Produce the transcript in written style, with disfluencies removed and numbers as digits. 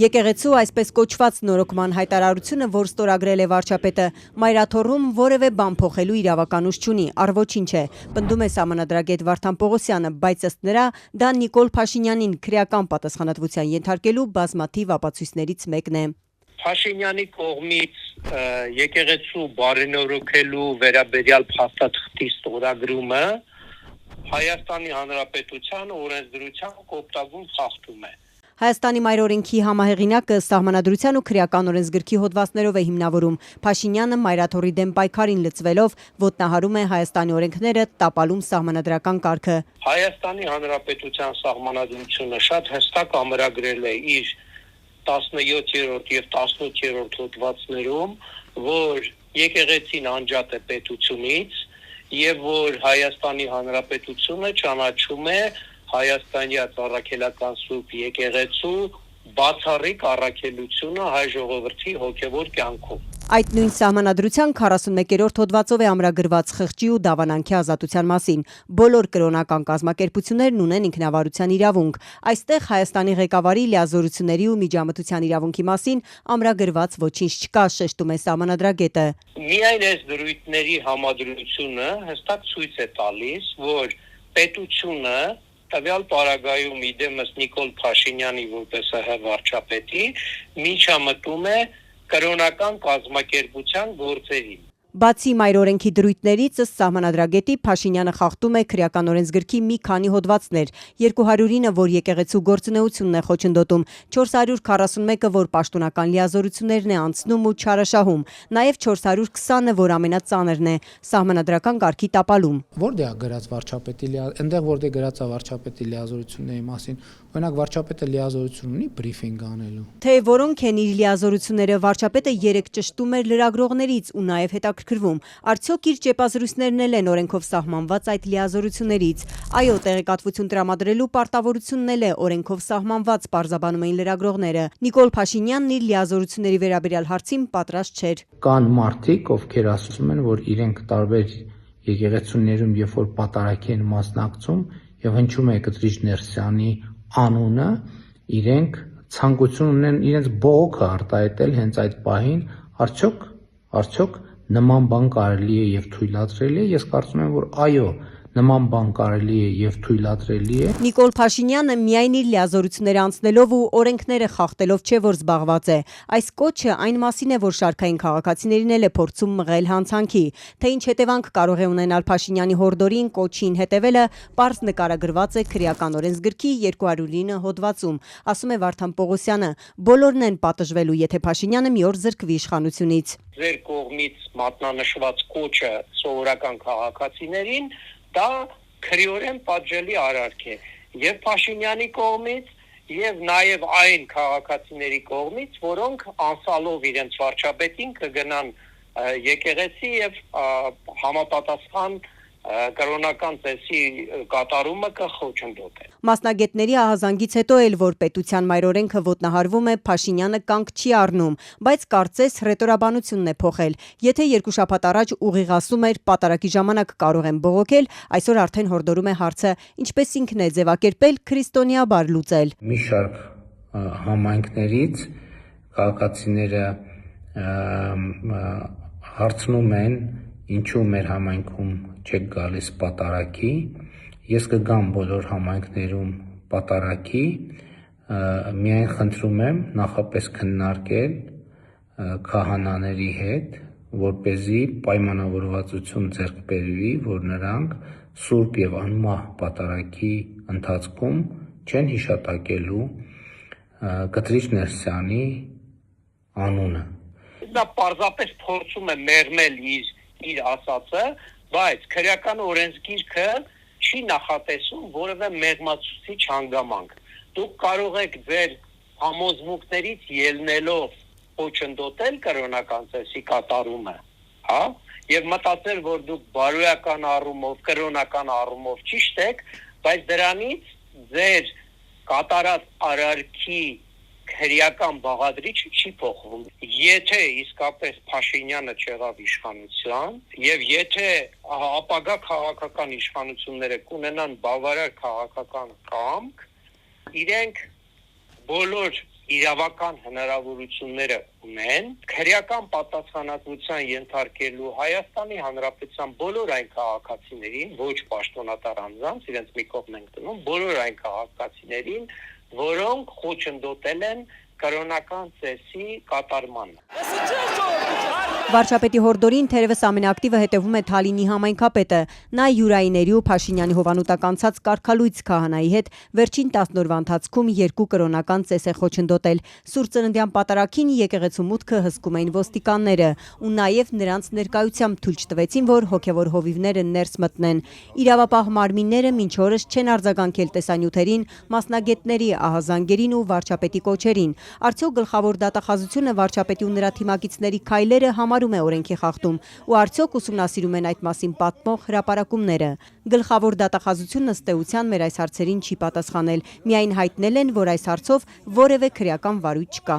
Եկեղեցու այսպես կոչված նորոգման հայտարարությունը, որ ստորագրել է վարչապետը, Մայրաթոռում որևէ բան փոխելու իրավական ուժ չունի, առ-ոչինչ է, պնդում է սահմանադրագետ Վարդան Պողոսյանը, բայց ըստ նրա դա Նիկոլ Փաշինյանին քրեական պատասխանատվության ենթարկելու բազմաթիվ ապացույցներից մեկն է։ Փաշինյանի կողմից եկեղեցու բարենորոգելու վերաբերյալ փաստաթղթի ստորագրումը Հայաստանի Հանրապետության օրենսդրության կոպտագույն խախտում է։ Հայաստանի մայրօրենքի համահեղինակը սահմանադրության ու քրեական օրենսգրքի հոդվածներով է հիմնավորում։ Փաշինյանը Մայրաթոռի դեմ պայքարին լծվելով ոտնահարում է Հայաստանի օրենքները, տապալում սահմանադրական կարգը։ Հայաստանի Հանրապետության սահմանադրությունը շատ հստակ ամրագրել է իր 17-րդ եւ 18-րդ հոդվածներում, որ եկեղեցին անջատ է պետությունից եւ որ Հայաստանի Հանրապետությունը ճանաչում է Հայաստանյան առաքելական սուրբ եկեղեցու բացառիկ առաքելությունը հայ ժողովրդի հոգևոր կյանքում։ Այդ նույն սահմանադրության 41-րդ հոդվածով է ամրագրված խղճի ու դավանանքի ազատության մասին։ Բոլոր կրոնական կազմակերպություններն ունեն ինքնավարության իրավունք։ Այստեղ Հայաստանի ղեկավարի լիազորությունների ու միջամտության իրավունքի մասին ամրագրված ոչինչ չկա, շեշտում է սահմանադրագետը։ Միայն այս դրույթների համադրությունը հստակ ցույց է տալիս, որ պետությունը տվյալ պարագայում իդեմս Նիկոլ Փաշինյանի որպես ՀՀ վարչապետի միջամտում է կրոնական կազմակերպության գործերին։ Բացի մայրօրենքի դրույթներից, ըստ սահմանադրագետի, Փաշինյանը խախտում է քրեական օրենսգրքի մի քանի հոդվածներ, 209-ը, որ եկեղեցու գործունեությունն է խոչընդոտում, 441-ը, որ պաշտոնական լիազորություններն է անցնում ու չարաշահում, նաև 420-ը, որ ամենածանրն է, սահմանադրական կարգի տապալում։ Որտեղ է գրած վարչապետի այնտեղ որտեղ գրած է վարչապետի լիազորությունների մասին, օրինակ վարչապետը լիազորություն ունի բրիֆինգ անելու։ Թե որոնք են իր լիազորությունները, վարչապետը երեք ճշտում էր լրագրողներից ու նաև հետաքրքրվում, արդյոք իր ճեպազրույցներն էլ են օրենքով սահմանված այդ լիազորություններից։ Այո, տեղեկատվություն տրամադրելու պարտավորությունն էլ է օրենքով սահմանված, պարզաբանում էին լրագրողները։ Նիկոլ Փաշինյանն իր լիազորությունների վերաբերյալ հարցին պատրաստ չէր։ Կան մարդիկ, ովքեր ասում են, որ իրենք տարբեր եկեղեցիներում երբ որ պատարագի են մասնակցում եւ հնչում է Կտրիչ Ներսյանի անունը, իրենք ցանկություն ունեն իրենց բողոքը արտահայտել հենց այդ պահին, արդյոք նման բան կարելի է եւ թույլատրելի է։ Ես կարծում եմ, որ այո, նման բան կարելի է եւ թույլատրելի է։ Նիկոլ Փաշինյանը միայն իր լիազորությունները անցնելով ու օրենքները խախտելով չէ, որ զբաղված է։ Այս կոչը այն մասին է, որ շարքային քաղաքացիներին էլ է փորձում մղել հանցանքի։ Թե ինչ հետևանք կարող է ունենալ Փաշինյանի հորդորին կոչին հետևելը, պարզ նկարագրված է քրեական օրենսգրքի 209 հոդվածում, ասում է Վարդան Պողոսյանը։ Բոլորն են պատժվելու, եթե Փաշինյանը մի օր զրկվի իշխանությունից։ Ձեր կողմից մատնանշված կոչը սովորական քաղաքացիներին դա քրեորեն պատժելի արարք է եւ Փաշինյանի կողմից եւ նաեւ այն քաղաքացիների կողմից, որոնք անսալով իրենց վարչապետին կգնան եկեղեցի եւ համապատասխան կրոնական ծեսի կատարումը կխոչընդոտեն։ Մասնագետների ահազանգից հետո էլ, որ պետության մայրօրենքը ոտնահարվում է, Փաշինյանը կանգ չի առնում, բայց կարծես հռետորաբանությունն է փոխել։ Եթե երկու շաբաթ առաջ ուղիղ ասում էր պատարագի ժամանակ կարող են բողոքել, այսօր արդեն հորդորում է հարցը ինչպես ինքն է ձևակերպել քրիստոնեաբար լուծել։ Մի շարք համայնքներից քաղաքացիները հարցնում են, ինչու մեր համայնքում չեք գալիս պատարագի։ Ես կգամ բոլոր համայնքներում պատարագի, միայն խնդրում եմ նախապես քննարկել քահանաների հետ, որպեսզի պայմանավորվածություն ձեռք բերվի, որ նրանք սուրբ եւ անմահ պատարագի ընթացքում չեն հիշատակելու Կտրիչ Ներսյանի անունը։ Դա պարզապես փորձում է մեղմել իր ասածը, բայց քրեական օրենսգիրքը չի նախատեսում որևէ մեղմացուցիչ հանգամանք։ Դուք կարող եք ձեր համոզմունքներից ելնելով խոչընդոտել կրոնական ծեսի կատարումը, հա, եւ մտածել, որ դուք բարոյական առումով, կրոնական առումով ճիշտ եք, բայց դրանից ձեր կատարած արարքի քրեական բաղադրիչը չի փոխվում։ Եթե իսկապես Փաշինյանը չեղավ իշխանության եւ եթե ապագա քաղաքական իշխանությունները կունենան բավարար քաղաքական կամք, իրենք բոլոր իրավական հնարավորությունները ունեն քրեական պատասխանատվության ենթարկելու Հայաստանի Հանրապետության բոլոր այն քաղաքացիներին, ոչ պաշտոնատար անձանց, իրենց մի կողմ ենք դնում, բոլոր այն քաղաքացիներին, որոնք խոչընդոտել են կրոնական ծեսի կատարմանը։ Վարչապետի հորդորին թերևս ամենաակտիվը հետևում է Թալինի համայնքապետը։ Նա Յուրայիների ու Փաշինյանի հովանոթ անցած կարգալույց քահանայի հետ վերջին 10 օրվա ընթացքում 2 կրոնական ծես է խոչընդոտել։ Սուրբ Ծննդյան պատարագին եկեղեցու մուտքը հսկում էին ոստիկանները ու նաև նրանց ներկայությամբ թույլ չտվեցին, որ հոգևոր հովիվները ներս մտնեն։ Իրավապահ մարմինները մինչ օրս չեն արձագանքել տեսանյութերին, մասնագետների ահազանգերին ու վարչապետի կոչերին։ Արդյոք գլխավոր դատախազությունը վարչապետի ու նրա թիմակիցների քայլերը համարում է օրենքի խախտում ու արդյոք ուսումնասիրում են այդ մասին պատմող հրապարակումները։ Գլխավոր դատախազությունն ըստ էության մեր այս հարցերին չի պատասխանել, միայն հայտնել են, որ այս հարցով որևէ քրեական վարույթ չկա։